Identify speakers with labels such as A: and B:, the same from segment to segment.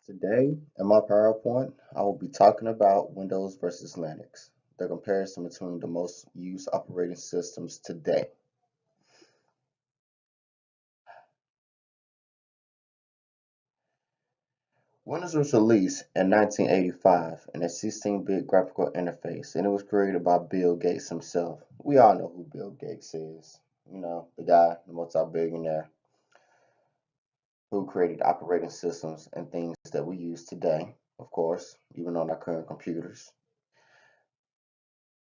A: Today, in my PowerPoint, I will be talking about Windows versus Linux, the comparison between the most used operating systems today. Windows was released in 1985 in a 16-bit graphical interface, and it was created by Bill Gates himself. We all know who Bill Gates is. The guy, the multi-billionaire, who created operating systems and things that we use today, of course, even on our current computers.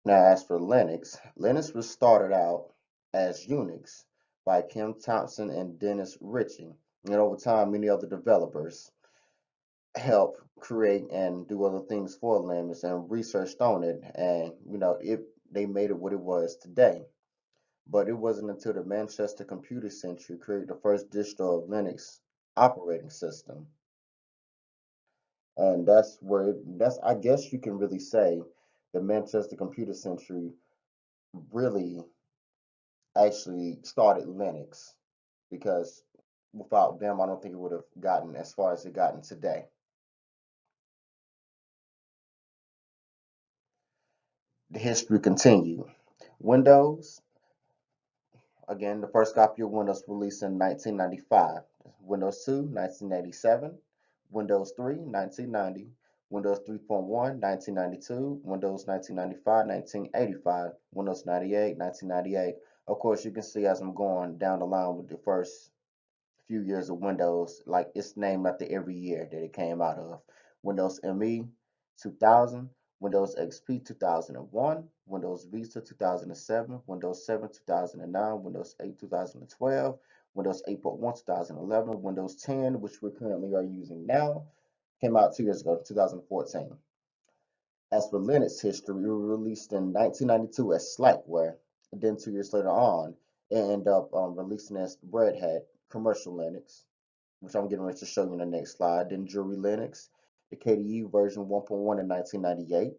A: Now, as for Linux, Linux was started out as Unix by Kim Thompson and Dennis Ritchie. And over time, many other developers helped create and do other things for Linux and researched on it. And, they made it what it was today. But it wasn't until the Manchester Computer Century created the first distro of Linux operating system. And I guess you can really say the Manchester Computer Century really actually started Linux because without them, I don't think it would have gotten as far as it gotten today. The history continued. Windows, again, the first copy of Windows released in 1995. Windows 2, 1987. Windows 3, 1990. Windows 3.1, 1992. Windows 1995, 1985. Windows 98, 1998. Of course, you can see as I'm going down the line with the first few years of Windows, like it's named after every year that it came out of. Windows ME 2000, Windows XP 2001, Windows Vista 2007, Windows 7 2009, Windows 8 2012, Windows 8.1 2011, Windows 10, which we currently are using now, came out 2 years ago, 2014. As for Linux history, it was released in 1992 as Slackware. And then 2 years later on, it ended up releasing as Red Hat Commercial Linux, which I'm getting ready to show you in the next slide. Then Jury Linux, the KDE version 1.1 in 1998.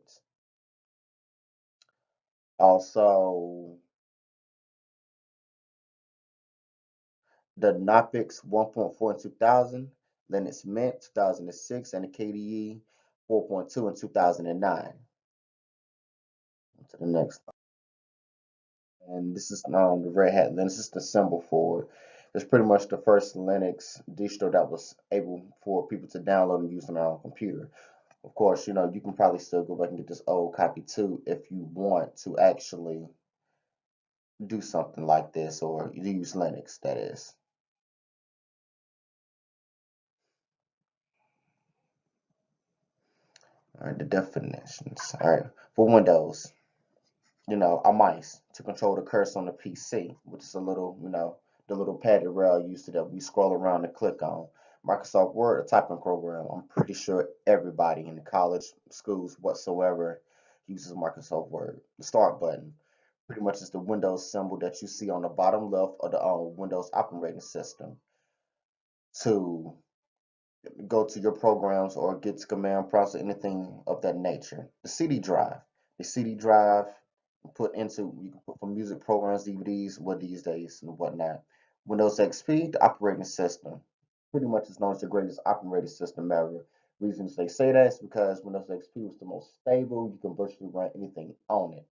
A: Also, the Knoppix 1.4 in 2000, Linux Mint 2006, and the KDE 4.2 in 2009. To the next. And this is the Red Hat Linux. This is the symbol for it. It's pretty much the first Linux distro that was able for people to download and use on their own computer. Of course, you can probably still go back and get this old copy too if you want to actually do something like this or use Linux, that is. All right, the definitions. All right, for Windows, a mouse to control the cursor on the PC, which is a little, the little padded rail used to that we scroll around and click on. Microsoft Word, a typing program. I'm pretty sure everybody in the college, schools, whatsoever uses Microsoft Word. The start button pretty much is the Windows symbol that you see on the bottom left of the Windows operating system to go to your programs or get to command prompts or anything of that nature. The CD drive. The CD drive you can put for music programs, DVDs, what these days and whatnot. Windows XP, the operating system. Pretty much is known as the greatest operating system ever. Reasons they say that is because Windows XP was the most stable. You can virtually run anything on it.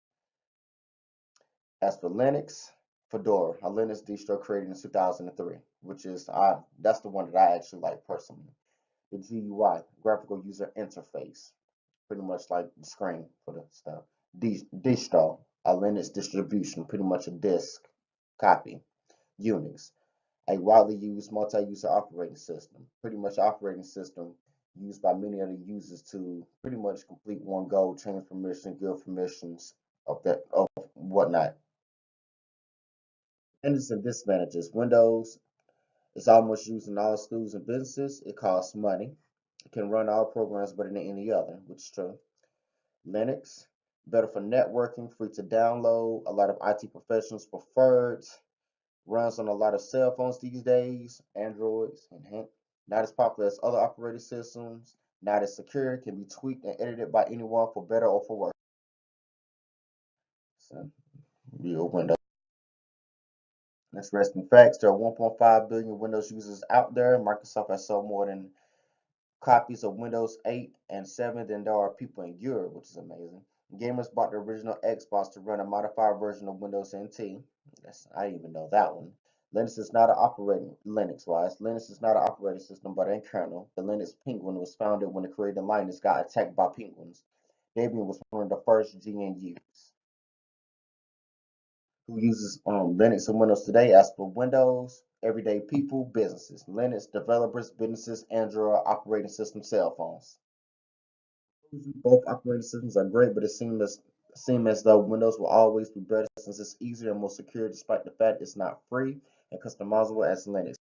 A: As for Linux, Fedora, a Linux distro created in 2003, which is that's the one that I actually like personally. The GUI, graphical user interface, pretty much like the screen for the stuff. Distro, a Linux distribution, pretty much a disk copy. Unix, a widely used multi-user operating system, pretty much operating system used by many other users to pretty much complete one goal, change permission, give permissions of whatnot. Advantages and disadvantages. Windows is almost used in all schools and businesses. It costs money. It can run all programs better than any other, which is true. Linux, better for networking, free to download. A lot of IT professionals prefer it. Runs on a lot of cell phones these days, Androids, and hint. Not as popular as other operating systems. Not as secure. Can be tweaked and edited by anyone for better or for worse. So, real Windows. Let's rest in facts. There are 1.5 billion Windows users out there. Microsoft has sold more than copies of Windows 8 and 7 than there are people in Europe, which is amazing. Gamers bought the original Xbox to run a modified version of Windows NT. I didn't even know that one. Linux is not an operating Linux-wise. Linux is not an operating system, but a kernel. The Linux Penguin was founded when the creator Linus got attacked by penguins. Debian was one of the first GNUs. Who uses Linux and Windows today? As for Windows, everyday people, businesses. Linux, developers, businesses, Android operating system, cell phones. Both operating systems are great, but it seems as though Windows will always be better since it's easier and more secure, despite the fact it's not free and customizable as Linux.